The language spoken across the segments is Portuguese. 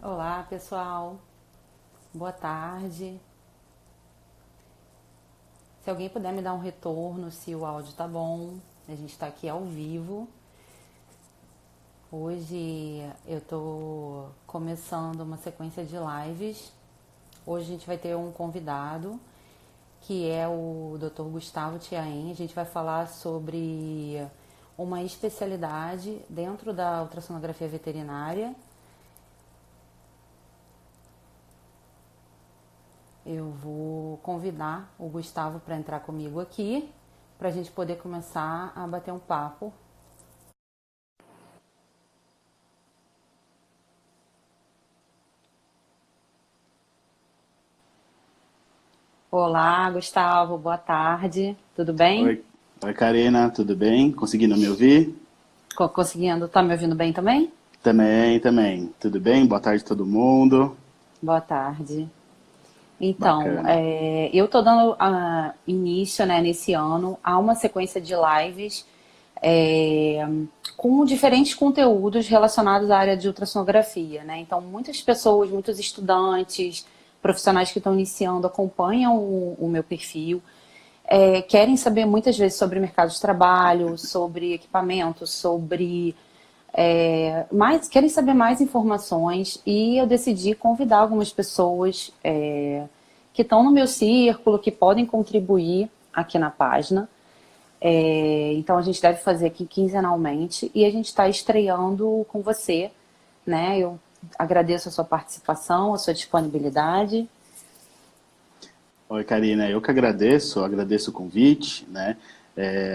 Olá, pessoal. Boa tarde. Se alguém puder me dar um retorno, se o áudio tá bom. A gente está aqui ao vivo. Hoje eu tô começando uma sequência de lives. Hoje a gente vai ter um convidado, que é o Dr. Gustavo Tiaém. A gente vai falar sobre uma especialidade dentro da ultrassonografia veterinária. Eu vou convidar o Gustavo para entrar comigo aqui, para a gente poder começar a bater um papo. Olá, Gustavo, boa tarde, tudo bem? Oi, oi, Karina, tudo bem? Conseguindo me ouvir? Conseguindo, tá me ouvindo bem também? Também, tudo bem? Boa tarde, todo mundo. Boa tarde. Então, Bacana. eu tô dando início, né, nesse ano a uma sequência de lives é, com diferentes conteúdos relacionados à área de ultrassonografia, né? Então, muitas pessoas, muitos estudantes, profissionais que estão iniciando acompanham o meu perfil, querem saber muitas vezes sobre o mercado de trabalho, sobre equipamento, sobre querem saber mais informações e eu decidi convidar algumas pessoas que estão no meu círculo, que podem contribuir aqui na página. Então a gente deve fazer aqui quinzenalmente e a gente está estreando com você, né? Eu agradeço a sua participação, a sua disponibilidade. Oi, Karina, eu que agradeço o convite, né?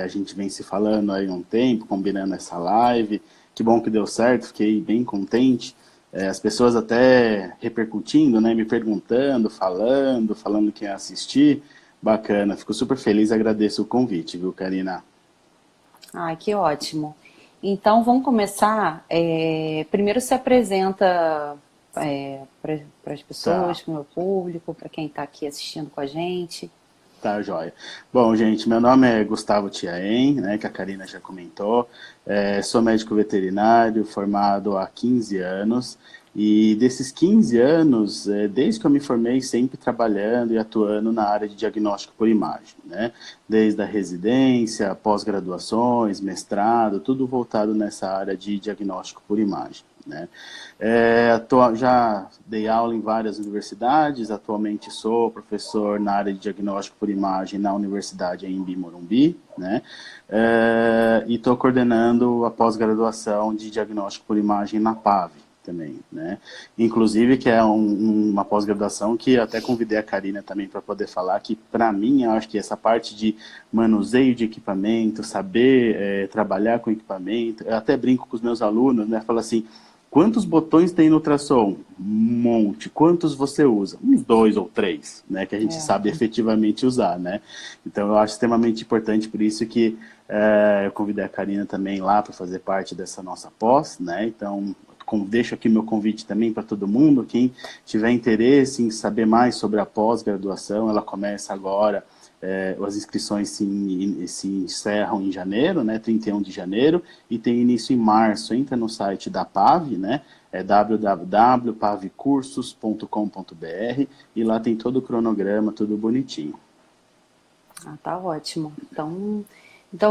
A gente vem se falando aí há um tempo, combinando essa live. Que bom que deu certo, fiquei bem contente. As pessoas até repercutindo, né? Me perguntando, falando que ia assistir. Bacana, fico super feliz, agradeço o convite, viu, Karina? Ai, que ótimo. Então vamos começar. Primeiro se apresenta para as pessoas, Tá. para o meu público, para quem está aqui assistindo com a gente. Tá, joia. Bom, gente, meu nome é Gustavo Tiaém, né, que a Karina já comentou. Sou médico veterinário, formado há 15 anos. E desses 15 anos, desde que eu me formei, sempre trabalhando e atuando na área de diagnóstico por imagem, né? Desde a residência, pós-graduações, mestrado, tudo voltado nessa área de diagnóstico por imagem, né? Já dei aula em várias universidades, atualmente sou professor na área de diagnóstico por imagem na Universidade Anhembi Morumbi, né? E estou coordenando a pós-graduação de diagnóstico por imagem na PAV também, né? Inclusive que é uma pós-graduação que eu até convidei a Karina também para poder falar, que para mim eu acho que essa parte de manuseio de equipamento, saber trabalhar com equipamento, eu até brinco com os meus alunos, né? Falo assim, quantos botões tem no ultrassom? Um monte. Quantos você usa? Uns dois ou três, né? Que a gente sabe efetivamente usar, né? Então eu acho extremamente importante, por isso que eu convidei a Karina também lá para fazer parte dessa nossa pós, né? Então deixo aqui meu convite também para todo mundo. Quem tiver interesse em saber mais sobre a pós-graduação, ela começa agora. As inscrições se encerram em janeiro, né, 31 de janeiro, e tem início em março. Entra no site da PAV, né, www.pavcursos.com.br, e lá tem todo o cronograma, tudo bonitinho. Ah, tá ótimo. Então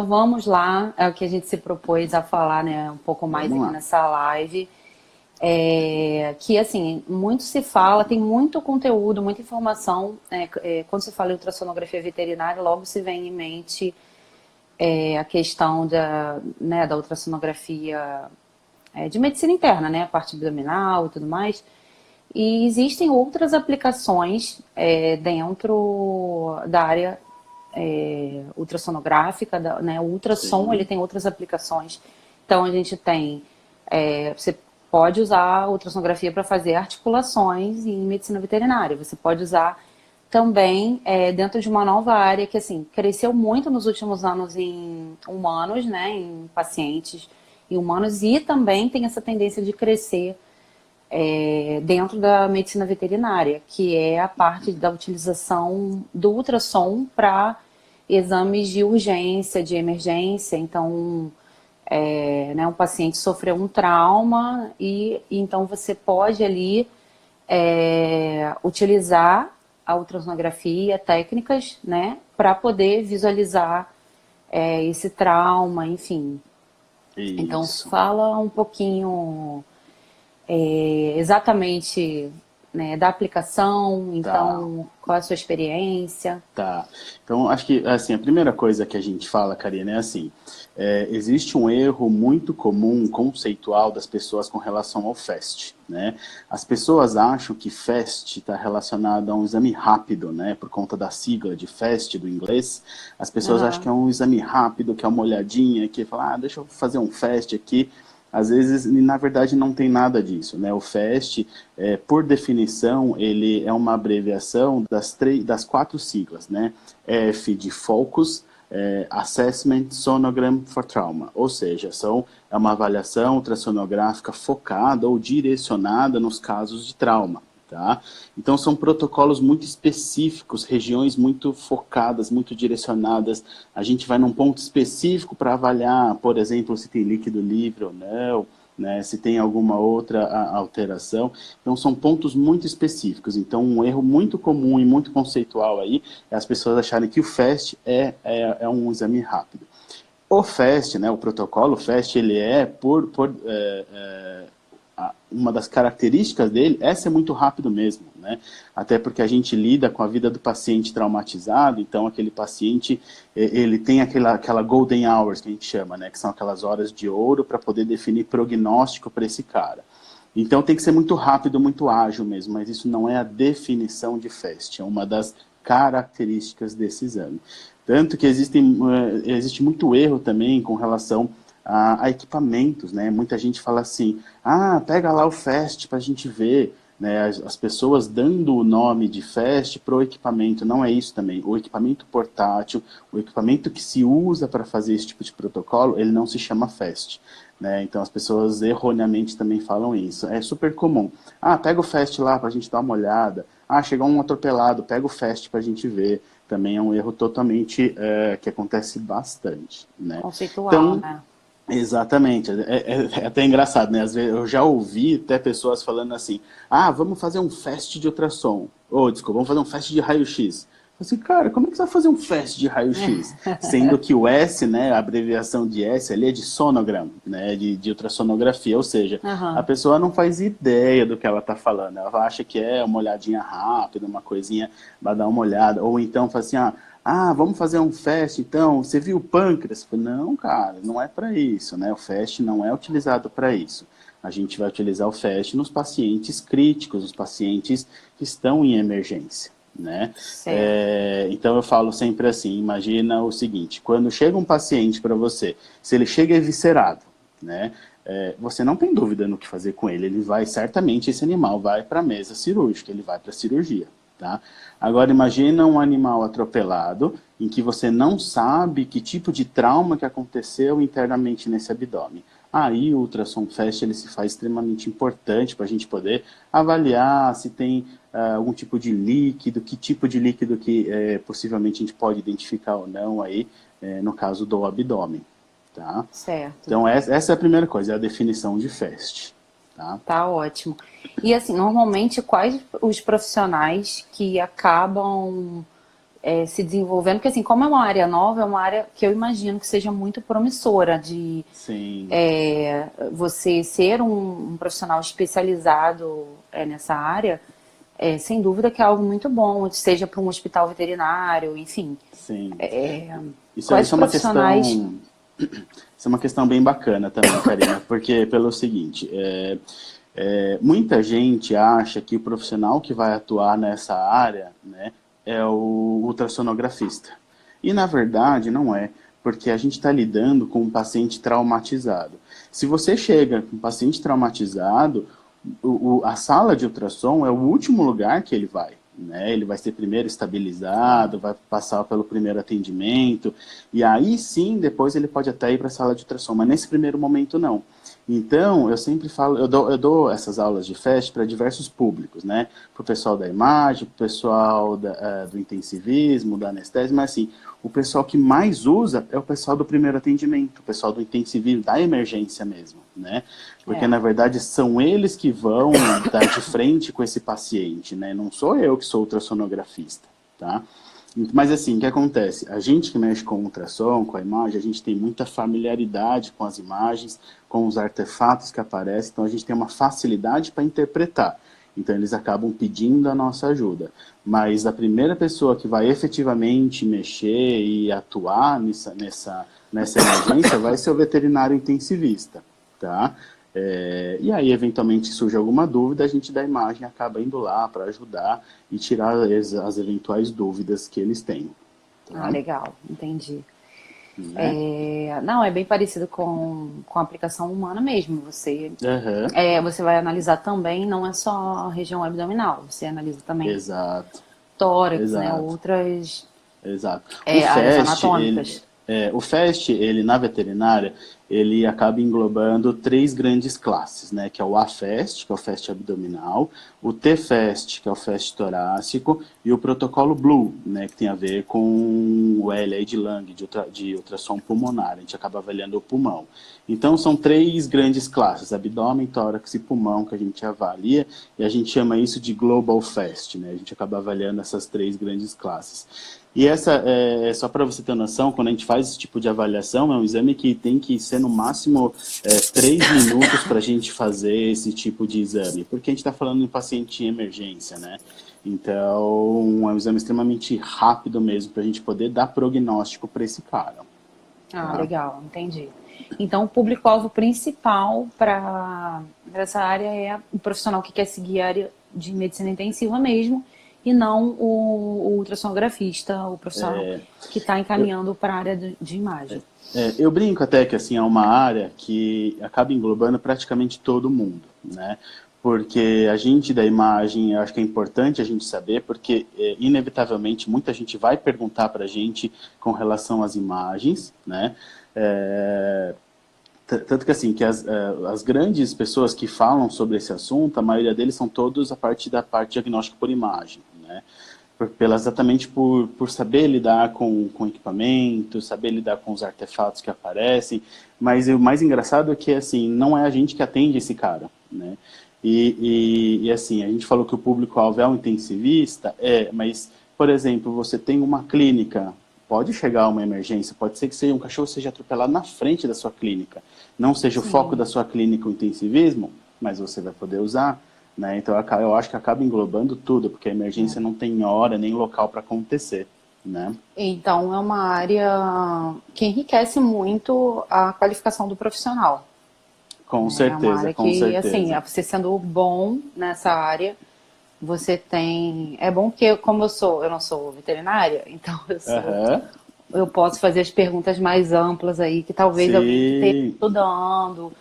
vamos lá, é o que a gente se propôs a falar, né, um pouco mais Vamos aqui lá. nessa live. Que assim, muito se fala, tem muito conteúdo, muita informação. Quando se fala em ultrassonografia veterinária, logo se vem em mente a questão da ultrassonografia de medicina interna, né? A parte abdominal e tudo mais. E existem outras aplicações dentro da área ultrassonográfica, né? O ultrassom, ele Sim, tem outras aplicações. Então, a gente tem... você pode usar a ultrassonografia para fazer articulações em medicina veterinária. Você pode usar também dentro de uma nova área que, assim, cresceu muito nos últimos anos em humanos, né? Em pacientes em humanos. E também tem essa tendência de crescer dentro da medicina veterinária, que é a parte da utilização do ultrassom para exames de urgência, de emergência. Então, né, um paciente sofreu um trauma e então você pode ali utilizar a ultrassonografia, técnicas, né, para poder visualizar esse trauma, enfim. Então, Isso. fala um pouquinho exatamente, né, da aplicação, Tá. então, qual é a sua experiência? Tá. Então, acho que assim, a primeira coisa que a gente fala, Karina, é assim, existe um erro muito comum, conceitual, das pessoas com relação ao FAST, né? As pessoas acham que FAST está relacionado a um exame rápido, né? Por conta da sigla de FAST do inglês, as pessoas acham que Aham. é um exame rápido, que é uma olhadinha, que fala, deixa eu fazer um FAST aqui. Às vezes, na verdade, não tem nada disso, né? O FAST, por definição, ele é uma abreviação das 4 siglas, né? F de Focus, Assessment Sonogram for Trauma, ou seja, é uma avaliação ultrassonográfica focada ou direcionada nos casos de trauma. Tá? Então são protocolos muito específicos, regiões muito focadas, muito direcionadas. A gente vai num ponto específico para avaliar, por exemplo, se tem líquido livre ou não, né, se tem alguma outra alteração. Então são pontos muito específicos. Então um erro muito comum e muito conceitual aí é as pessoas acharem que o FAST é um exame rápido. O FAST, né, o protocolo FAST, ele uma das características dele é ser muito rápido mesmo, né? Até porque a gente lida com a vida do paciente traumatizado, então aquele paciente, ele tem aquela golden hours que a gente chama, né? Que são aquelas horas de ouro para poder definir prognóstico para esse cara. Então tem que ser muito rápido, muito ágil mesmo, mas isso não é a definição de FAST, é uma das características desse exame. Tanto que existe muito erro também com relação a equipamentos, né? Muita gente fala assim, pega lá o FAST para a gente ver, né? As pessoas dando o nome de FAST para o equipamento, não é isso também. O equipamento portátil, o equipamento que se usa para fazer esse tipo de protocolo, ele não se chama FAST. Né? Então as pessoas erroneamente também falam isso. É super comum. Pega o FAST lá para a gente dar uma olhada. Chegou um atropelado, pega o FAST para a gente ver. Também é um erro totalmente que acontece bastante. Né? Conceitual, Então, né? exatamente, é até engraçado, né? Às vezes eu já ouvi até pessoas falando assim, vamos fazer um fast de ultrassom, desculpa, vamos fazer um fast de raio-x. Assim, cara, como é que você vai fazer um fast de raio-x? Sendo que o S, né, a abreviação de S ali é de sonogram, né, de ultrassonografia, ou seja, a Aham. pessoa não faz ideia do que ela está falando, ela acha que é uma olhadinha rápida, uma coisinha para dar uma olhada, ou então fala assim, vamos fazer um FAST, então, você viu o pâncreas? Não, cara, não é para isso, né? O FAST não é utilizado para isso. A gente vai utilizar o FAST nos pacientes críticos, os pacientes que estão em emergência, né? Certo. Então eu falo sempre assim, imagina o seguinte, quando chega um paciente para você, se ele chega eviscerado, né? Você não tem dúvida no que fazer com ele, certamente esse animal vai para a mesa cirúrgica, ele vai para a cirurgia. Tá? Agora imagina um animal atropelado em que você não sabe que tipo de trauma que aconteceu internamente nesse abdômen. Aí o ultrassom FAST ele se faz extremamente importante para a gente poder avaliar se tem algum tipo de líquido, que tipo de líquido que possivelmente a gente pode identificar ou não aí no caso do abdômen. Tá? Certo. Então essa é a primeira coisa, é a definição de FAST. Tá? Tá ótimo. E assim, normalmente quais os profissionais que acabam se desenvolvendo? Porque assim, como é uma área nova, é uma área que eu imagino que seja muito promissora de Sim. você ser um profissional especializado nessa área, sem dúvida que é algo muito bom, seja para um hospital veterinário, enfim. Sim. Quais Isso é uma profissionais? questão, isso é uma questão bem bacana também, Karina, porque pelo seguinte, muita gente acha que o profissional que vai atuar nessa área, né, é o ultrassonografista. E na verdade não é, porque a gente está lidando com um paciente traumatizado. Se você chega com um paciente traumatizado, a sala de ultrassom é o último lugar que ele vai. Né? Ele vai ser primeiro estabilizado, vai passar pelo primeiro atendimento, e aí sim, depois ele pode até ir para a sala de ultrassom, mas nesse primeiro momento não. Então, eu sempre falo, eu dou essas aulas de FAST para diversos públicos, né? Para o pessoal da imagem, para o pessoal do intensivismo, da anestesia, mas assim, o pessoal que mais usa é o pessoal do primeiro atendimento, o pessoal do intensivismo, da emergência mesmo, né? Porque, na verdade, são eles que vão dar de frente com esse paciente, né? Não sou eu que sou ultrassonografista, tá? Mas assim, o que acontece? A gente que mexe com ultrassom, com a imagem, a gente tem muita familiaridade com as imagens, com os artefatos que aparecem, então a gente tem uma facilidade para interpretar. Então eles acabam pedindo a nossa ajuda. Mas a primeira pessoa que vai efetivamente mexer e atuar nessa emergência vai ser o veterinário intensivista, tá? E aí, eventualmente, surge alguma dúvida, a gente da imagem acaba indo lá para ajudar e tirar as eventuais dúvidas que eles têm. Tá? Ah, legal, entendi. Né? Não, é bem parecido com a aplicação humana mesmo. Uhum. Você vai analisar também, não é só a região abdominal, você analisa também Exato. tórax, né, Exato. outras Exato. áreas anatômicas. O FAST, ele na veterinária, ele acaba englobando 3 grandes classes, né? Que é o AFAST, que é o FAST abdominal, o TFAST, que é o FAST torácico, e o protocolo Blue, né? Que tem a ver com o L aí de Lang, de ultrassom pulmonar. A gente acaba avaliando o pulmão. Então, são 3 grandes classes, abdômen, tórax e pulmão, que a gente avalia, e a gente chama isso de Global FAST, né? A gente acaba avaliando essas 3 grandes classes. E só para você ter noção, quando a gente faz esse tipo de avaliação, é um exame que tem que ser no máximo 3 minutos para a gente fazer esse tipo de exame, porque a gente está falando em paciente em emergência, né? Então, é um exame extremamente rápido mesmo para a gente poder dar prognóstico para esse cara. Ah, Tá? legal, entendi. Então, o público-alvo principal para essa área é o profissional que quer seguir a área de medicina intensiva mesmo, e não o ultrassonografista, o profissional que está encaminhando para a área de imagem. Eu brinco até que assim, é uma área que acaba englobando praticamente todo mundo, né? Porque a gente da imagem, eu acho que é importante a gente saber, porque inevitavelmente muita gente vai perguntar para a gente com relação às imagens, né? Tanto que assim, que as grandes pessoas que falam sobre esse assunto, a maioria deles são todos a parte da parte diagnóstica por imagem, né? Exatamente por saber lidar com equipamento, saber lidar com os artefatos que aparecem, mas o mais engraçado é que assim, não é a gente que atende esse cara, né? E assim, a gente falou que o público-alvo é um intensivista, mas, por exemplo, você tem uma clínica, pode chegar uma emergência, pode ser que um cachorro seja atropelado na frente da sua clínica, não seja o foco da sua clínica o intensivismo, mas você vai poder usar, né? Então eu acho que acaba englobando tudo, porque a emergência não tem hora nem local para acontecer, né? Então, é uma área que enriquece muito a qualificação do profissional. Com É uma certeza, área com que, assim, certeza. você sendo bom nessa área, você tem... É bom porque, como eu não sou veterinária, então Aham. eu posso fazer as perguntas mais amplas aí, que talvez alguém que esteja Sim, estudando,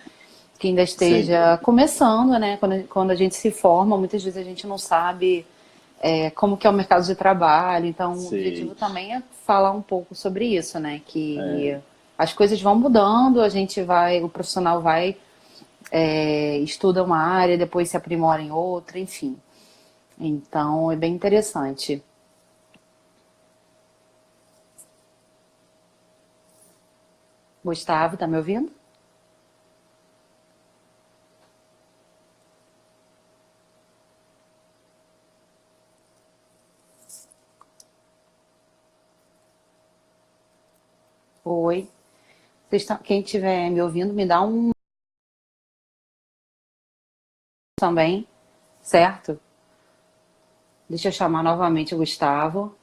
que ainda sim, esteja começando, né? Quando a gente se forma, muitas vezes a gente não sabe como que é o mercado de trabalho. Então, o sim. objetivo também é falar um pouco sobre isso, né? Que as coisas vão mudando, o profissional vai, estuda uma área, depois se aprimora em outra, enfim. Então, é bem interessante. Gustavo, tá me ouvindo? Oi. Quem estiver me ouvindo, me dá um também, certo? Deixa eu chamar novamente o Gustavo.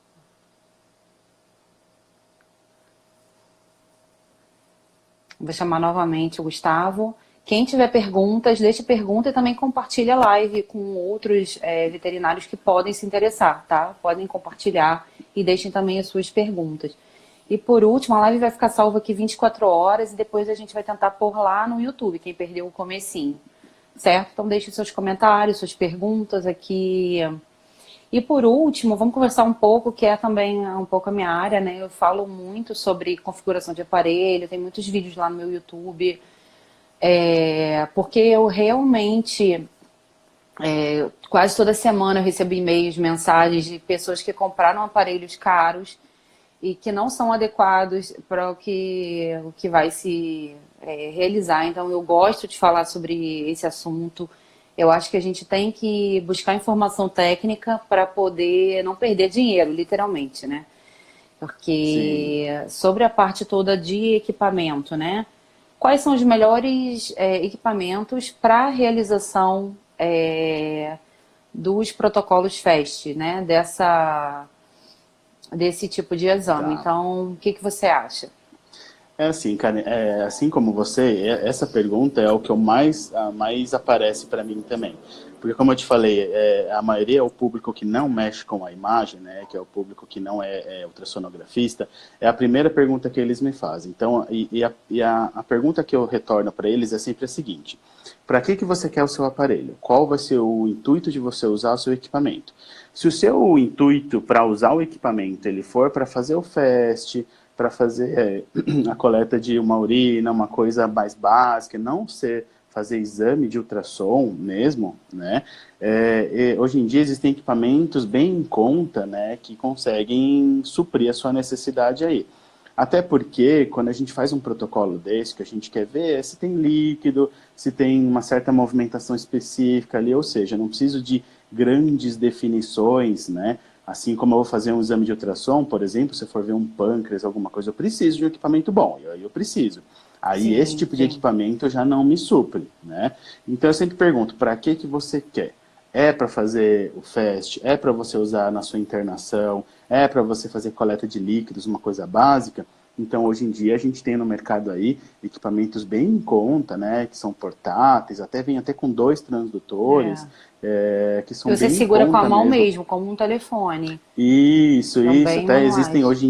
Vou chamar novamente o Gustavo. Quem tiver perguntas, deixe pergunta e também compartilhe a live com outros veterinários que podem se interessar, tá? Podem compartilhar e deixem também as suas perguntas. E por último, a live vai ficar salva aqui 24 horas e depois a gente vai tentar pôr lá no YouTube, quem perdeu o comecinho, certo? Então deixe seus comentários, suas perguntas aqui. E por último, vamos conversar um pouco, que é também um pouco a minha área, né? Eu falo muito sobre configuração de aparelho, tem muitos vídeos lá no meu YouTube, porque eu realmente, quase toda semana eu recebo e-mails, mensagens de pessoas que compraram aparelhos caros e que não são adequados para o que vai se realizar. Então, eu gosto de falar sobre esse assunto. Eu acho que a gente tem que buscar informação técnica para poder não perder dinheiro, literalmente, né? Sim, Porque sobre a parte toda de equipamento, né? Quais são os melhores equipamentos para a realização dos protocolos FAST, né? Desse tipo de exame. tá. Então, o que que você acha? É assim, cara, assim como você, essa pergunta é o que eu mais aparece para mim também. Porque como eu te falei, a maioria é o público que não mexe com a imagem, né, que é o público que não é ultrassonografista, é a primeira pergunta que eles me fazem. Então, a pergunta que eu retorno para eles é sempre a seguinte: para que você quer o seu aparelho? Qual vai ser o intuito de você usar o seu equipamento? Se o seu intuito para usar o equipamento ele for para fazer o FAST, para fazer a coleta de uma urina, uma coisa mais básica, não ser fazer exame de ultrassom mesmo, né? Hoje em dia existem equipamentos bem em conta, né, que conseguem suprir a sua necessidade aí. Até porque, quando a gente faz um protocolo desse, que a gente quer ver é se tem líquido, se tem uma certa movimentação específica ali, ou seja, não preciso de grandes definições, né? Assim como eu vou fazer um exame de ultrassom, por exemplo, se for ver um pâncreas, alguma coisa, eu preciso de um equipamento bom, e aí eu preciso. Aí esse Sim, tipo de sim. equipamento já não me supre, né? Então eu sempre pergunto, para que você quer? É para fazer o FAST? É para você usar na sua internação? É para você fazer coleta de líquidos, uma coisa básica? Então, hoje em dia, a gente tem no mercado aí equipamentos bem em conta, né? Que são portáteis, vem até com 2 transdutores, É. que são Que você bem em segura com a conta mão mesmo. mesmo, como um telefone. São Isso. bem Até existem manuais.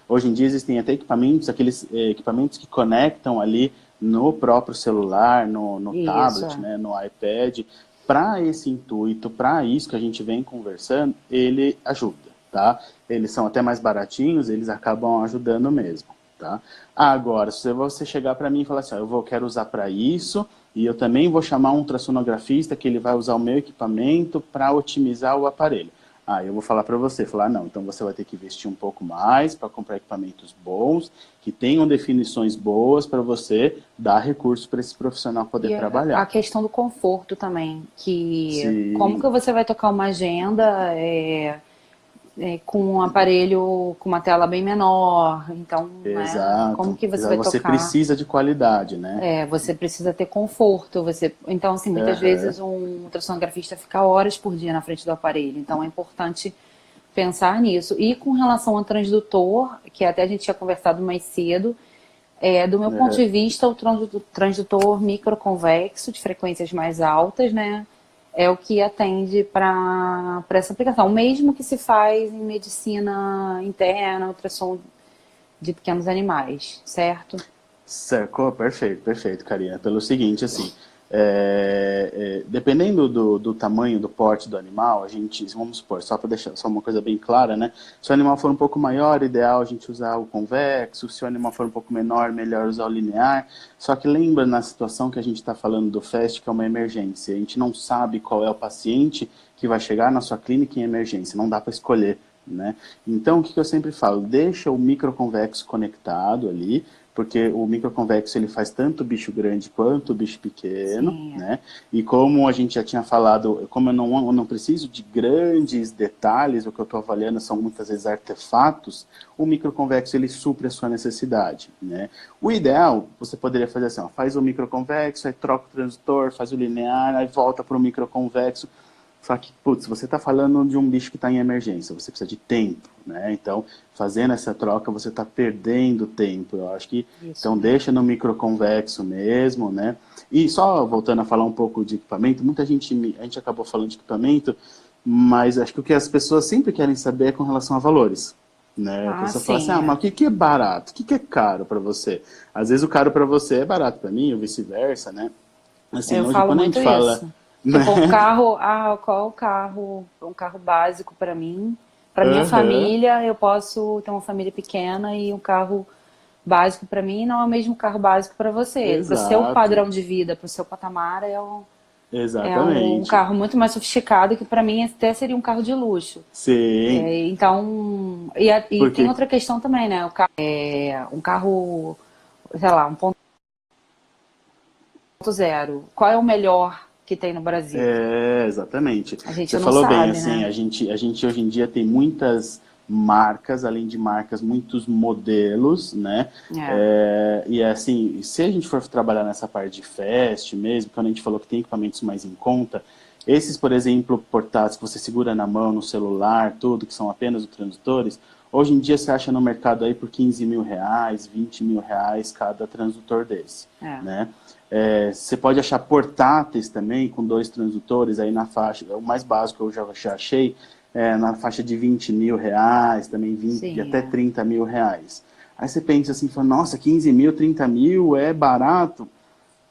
hoje em dia existem até equipamentos, aqueles equipamentos que conectam ali no próprio celular, no Isso, tablet, é. né, no iPad. Para esse intuito, para isso que a gente vem conversando, ele ajuda, tá? Eles são até mais baratinhos, eles acabam ajudando mesmo, tá? Agora, se você chegar para mim e falar assim, ó, quero usar para isso, e eu também vou chamar um ultrassonografista que ele vai usar o meu equipamento para otimizar o aparelho. Eu vou falar para você, falar, não, então você vai ter que investir um pouco mais para comprar equipamentos bons, que tenham definições boas para você dar recurso para esse profissional poder E a trabalhar. questão do conforto também, que como que Sim, você vai tocar uma agenda com um aparelho com uma tela bem menor, então, né, como exato. que você Exato. vai Você tocar? precisa de qualidade, né? Você precisa ter conforto, então, assim, muitas Aham. vezes um ultrassonografista fica horas por dia na frente do aparelho, então é importante pensar nisso. E com relação ao transdutor, que até a gente tinha conversado mais cedo, do meu ponto Aham. de vista, o transdutor microconvexo de frequências mais altas, né, é o que atende para essa aplicação. O mesmo que se faz em medicina interna, ultrassom de pequenos animais, certo? Certo, perfeito, perfeito, Karina. Pelo seguinte, assim, dependendo do tamanho, do porte do animal, a gente, vamos supor, só para deixar só uma coisa bem clara, né? Se o animal for um pouco maior, ideal a gente usar o convexo. Se o animal for um pouco menor, melhor usar o linear. Só que lembra na situação que a gente está falando do FAST, que é uma emergência. A gente não sabe qual é o paciente que vai chegar na sua clínica em emergência. Não dá para escolher, né? Então, o que eu sempre falo? Deixa o microconvexo conectado ali, porque o microconvexo ele faz tanto o bicho grande quanto o bicho pequeno, Sim. né? E como a gente já tinha falado, como eu não preciso de grandes detalhes, o que eu estou avaliando são muitas vezes artefatos, o microconvexo ele supre a sua necessidade, né? O ideal, você poderia fazer assim, ó, faz o microconvexo, aí troca o transdutor, faz o linear, aí volta para o microconvexo. Só que, putz, você está falando de um bicho que está em emergência, você precisa de tempo, né? Então, fazendo essa troca, você está perdendo tempo. Eu acho que, Isso então, deixa mesmo. no microconvexo mesmo, né? E só voltando a falar um pouco de equipamento, a gente acabou falando de equipamento, mas acho que o que as pessoas sempre querem saber é com relação a valores. Né? A Ah, pessoa fala assim, sim, mas é. o que é barato? O que é caro para você? Às vezes o caro para você é barato para mim, ou vice-versa, né? Assim, Eu hoje falo quando a muito gente fala, isso. Tipo, um né? carro, qual é o carro? Um carro básico para mim. Para minha Aham. família, eu posso ter uma família pequena e um carro básico para mim não é o mesmo carro básico para você. Para o seu Exato, padrão de vida, para o seu patamar, É um Exatamente. carro muito mais sofisticado que para mim até seria um carro de luxo. Sim, Então, e tem porque outra questão também, né? O carro, um carro, sei lá, 1.0. Qual é o melhor que tem no Brasil? exatamente. A gente Você não falou bem, sabe, assim, né? a gente hoje em dia tem muitas marcas, além de marcas, muitos modelos, né? É, E assim, se a gente for trabalhar nessa parte de fast mesmo, quando a gente falou que tem equipamentos mais em conta, esses, por exemplo, portáteis que você segura na mão, no celular, tudo, que são apenas os transdutores, hoje em dia você acha no mercado aí por 15 mil reais, 20 mil reais cada transdutor desse, é. né? Você pode achar portáteis também, com dois transdutores, aí na faixa, o mais básico eu já achei, na faixa de 20 mil reais, também 20, de Sim, até é. 30 mil reais. Aí você pensa assim, fala, nossa, 15 mil, 30 mil é barato?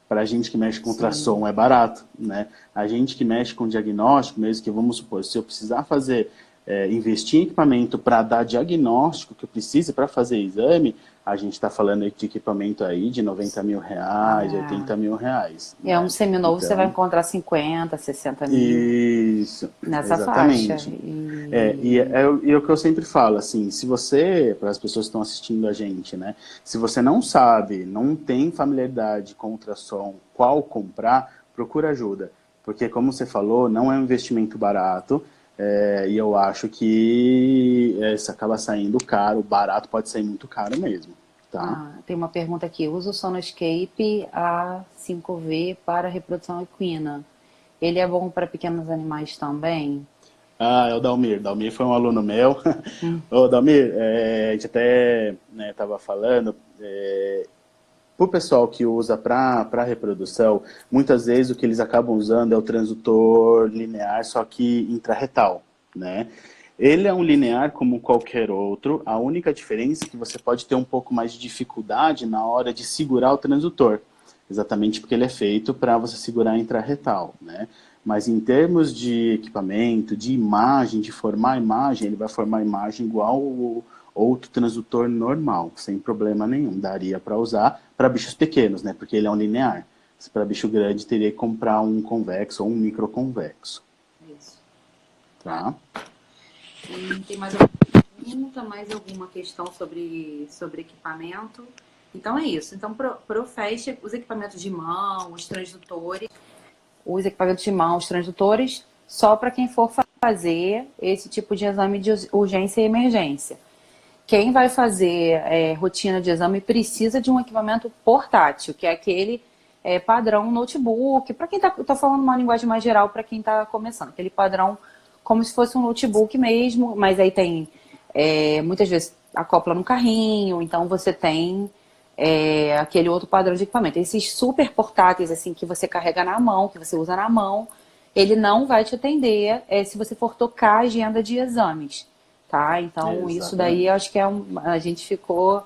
Para a gente que mexe com Sim. ultrassom é barato, né? A gente que mexe com diagnóstico, mesmo que vamos supor, se eu precisar fazer, investir em equipamento para dar diagnóstico que eu precise para fazer exame, a gente está falando de equipamento aí de 90 mil reais, 80 mil reais, Um né? seminovo você vai Então, encontrar 50, 60 mil isso, nessa faixa. exatamente. E é o que eu sempre falo, assim, se você, para as pessoas que estão assistindo a gente, né, se você não sabe, não tem familiaridade com ultrassom, qual comprar, procura ajuda. Porque, como você falou, não é um investimento barato, e eu acho que isso acaba saindo caro, o barato pode sair muito caro mesmo, tá? Tem uma pergunta aqui. Usa o Sonoscape A5V para reprodução equina. Ele é bom para pequenos animais também? Ah, é o Dalmir. Dalmir foi um aluno meu. Ô, Dalmir, a gente até estava falando, para o pessoal que usa para reprodução, muitas vezes o que eles acabam usando é o transdutor linear, só que intrarretal, né? Ele é um linear como qualquer outro, a única diferença é que você pode ter um pouco mais de dificuldade na hora de segurar o transdutor, exatamente porque ele é feito para você segurar intrarretal, né? Mas em termos de equipamento, de imagem, de formar imagem, ele vai formar imagem igual o outro transdutor normal, sem problema nenhum. Daria para usar para bichos pequenos, né? Porque ele é um linear. Se para bicho grande, teria que comprar um convexo ou um microconvexo, Isso. Tá. tá? Tem mais alguma pergunta, mais alguma questão sobre equipamento? Então é isso. Então, para o FAST, os equipamentos de mão, os equipamentos de mão, os transdutores, só para quem for fazer esse tipo de exame de urgência e emergência. Quem vai fazer rotina de exame precisa de um equipamento portátil, que é aquele padrão notebook. Para quem está, estou falando uma linguagem mais geral para quem está começando, aquele padrão como se fosse um notebook mesmo, mas aí tem muitas vezes acopla no carrinho, então você tem aquele outro padrão de equipamento. Esses super portáteis assim que você carrega na mão, que você usa na mão, ele não vai te atender se você for tocar a agenda de exames, tá? Então isso daí eu Exatamente. acho que a gente ficou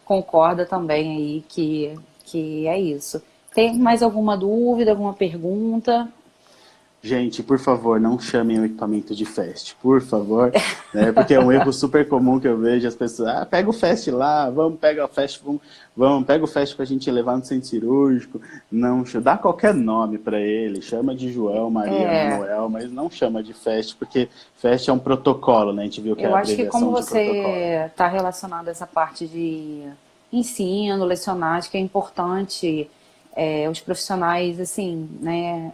concorda também aí que é isso. Tem mais alguma dúvida, alguma pergunta? Gente, por favor, não chamem o equipamento de fast, por favor, né? Porque é um erro super comum que eu vejo as pessoas, pega o fast lá, vamos, pega o fast, vamos, pega o fast pra gente levar no centro cirúrgico. Não, dá qualquer nome para ele, chama de João, Maria, É, Manuel, mas não chama de fast, porque fast é um protocolo, né? A gente viu que é eu a acho que como abreviação de protocolo. você está relacionado a essa parte de ensino, lecionar, acho que é importante os profissionais assim, né,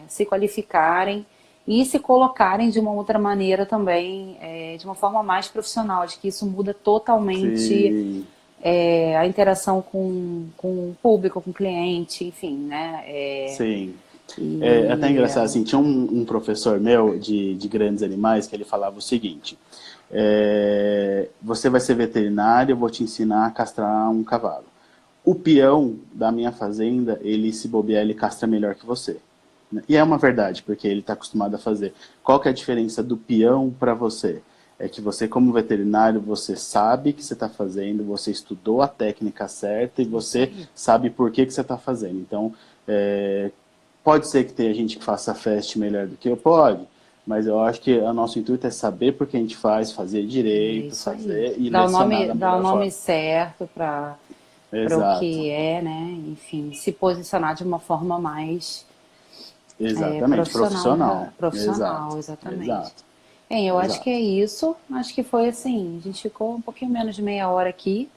se qualificarem e se colocarem de uma outra maneira também, de uma forma mais profissional. Acho que isso muda totalmente Sim, a interação com o público, com o cliente, enfim, né? sim. É até E engraçado, assim, tinha um professor meu de grandes animais que ele falava o seguinte, você vai ser veterinário, eu vou te ensinar a castrar um cavalo. O peão da minha fazenda, ele se bobear, ele castra melhor que você. E é uma verdade, porque ele está acostumado a fazer. Qual que é a diferença do peão para você? É que você, como veterinário, você sabe o que você está fazendo, você estudou a técnica certa e isso você aí. sabe por que, que você está fazendo. Então, pode ser que tenha gente que faça fast melhor do que eu, pode, mas eu acho que o nosso intuito é saber por que a gente faz, fazer É direito, isso aí. fazer e lecionar da Dá o melhor nome forma. certo para o Exato. que é, né? Enfim, se posicionar de uma forma mais Exatamente, profissional. Profissional, Exato, exatamente. exato, Eu acho que exato. é isso. Acho que foi assim. A gente ficou um pouquinho menos de meia hora aqui,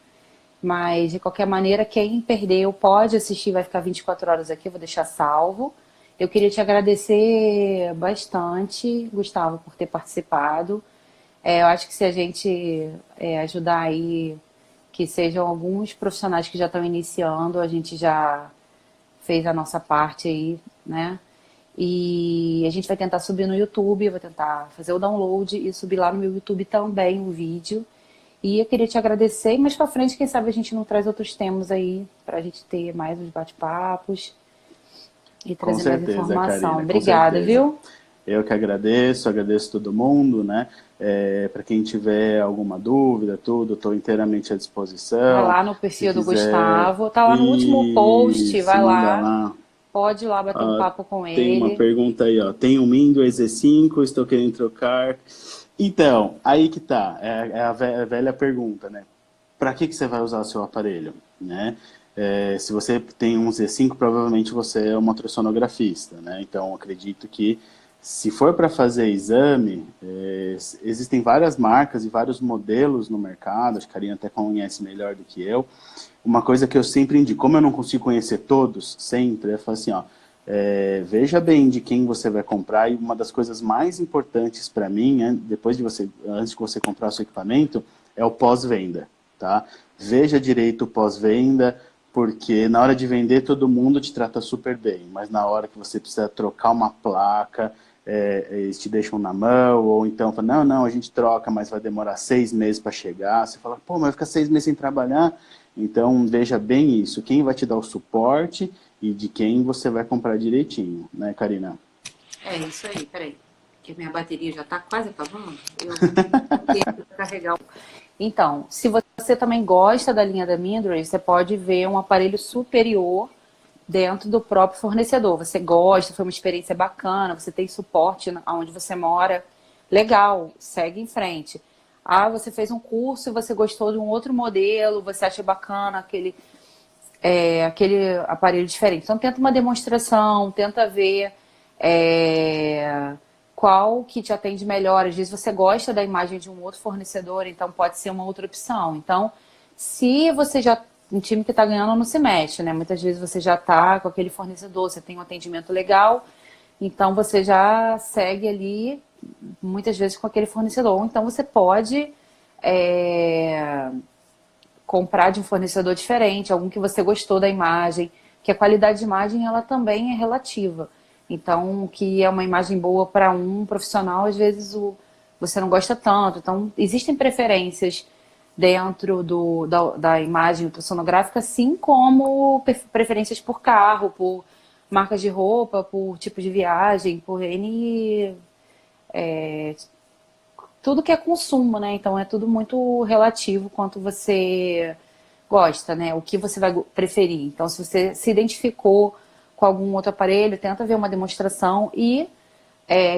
mas de qualquer maneira, quem perdeu pode assistir, vai ficar 24 horas aqui, eu vou deixar salvo. Eu queria te agradecer bastante, Gustavo, por ter participado. Eu acho que se a gente ajudar aí, que sejam alguns profissionais que já estão iniciando, a gente já fez a nossa parte aí, né? E a gente vai tentar subir no YouTube, vou tentar fazer o download e subir lá no meu YouTube também um vídeo. E eu queria te agradecer, e mais pra frente, quem sabe a gente não traz outros temas aí, pra gente ter mais uns bate-papos e Com trazer mais certeza, informação. Karina, com Obrigada, certeza. viu? Eu que agradeço, agradeço todo mundo, né? Para quem tiver alguma dúvida, tudo, estou inteiramente à Vai disposição. lá no Se perfil do quiser, Gustavo, tá lá no último post, isso, vai manda lá, lá. pode ir lá bater um Ah, papo com tem uma ele. pergunta aí, ó. Tem um Windows Z5, estou querendo trocar. Então, aí que tá, a velha pergunta, né? Para que você vai usar o seu aparelho, né? Se você tem um Z5, provavelmente você é uma ultrassonografista, né? Então, acredito que se for para fazer exame, existem várias marcas e vários modelos no mercado, acho que a Karina até conhece melhor do que eu. Uma coisa que eu sempre indico, como eu não consigo conhecer todos, sempre, eu falo assim, ó, veja bem de quem você vai comprar, e uma das coisas mais importantes para mim, antes de você comprar o seu equipamento, é o pós-venda, tá? Veja direito o pós-venda, porque na hora de vender todo mundo te trata super bem, mas na hora que você precisa trocar uma placa, eles te deixam na mão, ou então falam, não, a gente troca, mas vai demorar 6 meses para chegar. Você fala, pô, mas vai ficar 6 meses sem trabalhar? Então, veja bem isso, quem vai te dar o suporte e de quem você vai comprar direitinho, né, Karina? É isso aí, peraí. Que a minha bateria já tá quase acabando. Eu vou ter um tempo pra carregar. Então, se você também gosta da linha da Mindray, você pode ver um aparelho superior dentro do próprio fornecedor. Você gosta, foi uma experiência bacana, você tem suporte onde você mora, legal, segue em frente. Ah, você fez um curso e você gostou de um outro modelo, você acha bacana aquele aparelho diferente. Então, tenta uma demonstração, tenta ver qual que te atende melhor. Às vezes você gosta da imagem de um outro fornecedor, então pode ser uma outra opção. Então, se você já... Um time que está ganhando não se mexe, né? Muitas vezes você já está com aquele fornecedor, você tem um atendimento legal, então você já segue ali, muitas vezes com aquele fornecedor. Ou então você pode comprar de um fornecedor diferente, algum que você gostou da imagem, que a qualidade de imagem ela também é relativa. Então, o que é uma imagem boa para um profissional, às vezes você não gosta tanto. Então, existem preferências dentro da imagem ultrassonográfica, assim como preferências por carro, por marcas de roupa, por tipo de viagem, por N tudo que é consumo, né? Então é tudo muito relativo quanto você gosta, né? O que você vai preferir. Então, se você se identificou com algum outro aparelho, tenta ver uma demonstração e,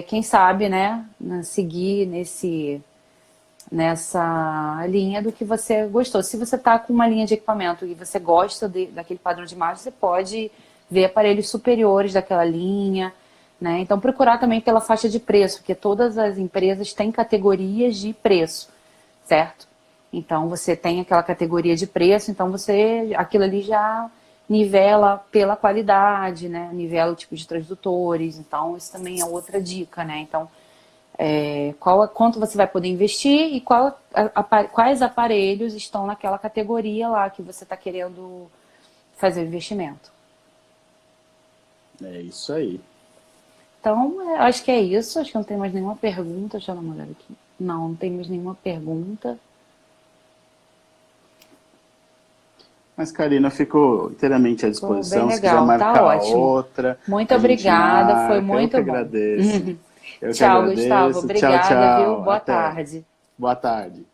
quem sabe, né, seguir nessa linha do que você gostou. Se você está com uma linha de equipamento e você gosta daquele padrão de imagem, você pode ver aparelhos superiores daquela linha, né? Então, procurar também pela faixa de preço, porque todas as empresas têm categorias de preço, certo? Então, você tem aquela categoria de preço, então aquilo ali já nivela pela qualidade, né? Nivela o tipo de transdutores, então isso também é outra dica, né? Então, quanto você vai poder investir e quais aparelhos estão naquela categoria lá que você está querendo fazer o investimento. É isso aí. Então, acho que é isso. Acho que não tem mais nenhuma pergunta. Deixa eu dar uma olhada aqui. Não tem mais nenhuma pergunta. Mas, Karina, eu fico inteiramente à Ficou bem disposição. Se quiser legal, tá marcar ótimo. outra, Muito a gente obrigada, foi marca. Eu que muito bom. agradeço. Eu que Tchau, Gustavo. agradeço. Tchau, Obrigada, viu? tchau. Boa Até. tarde. Boa tarde.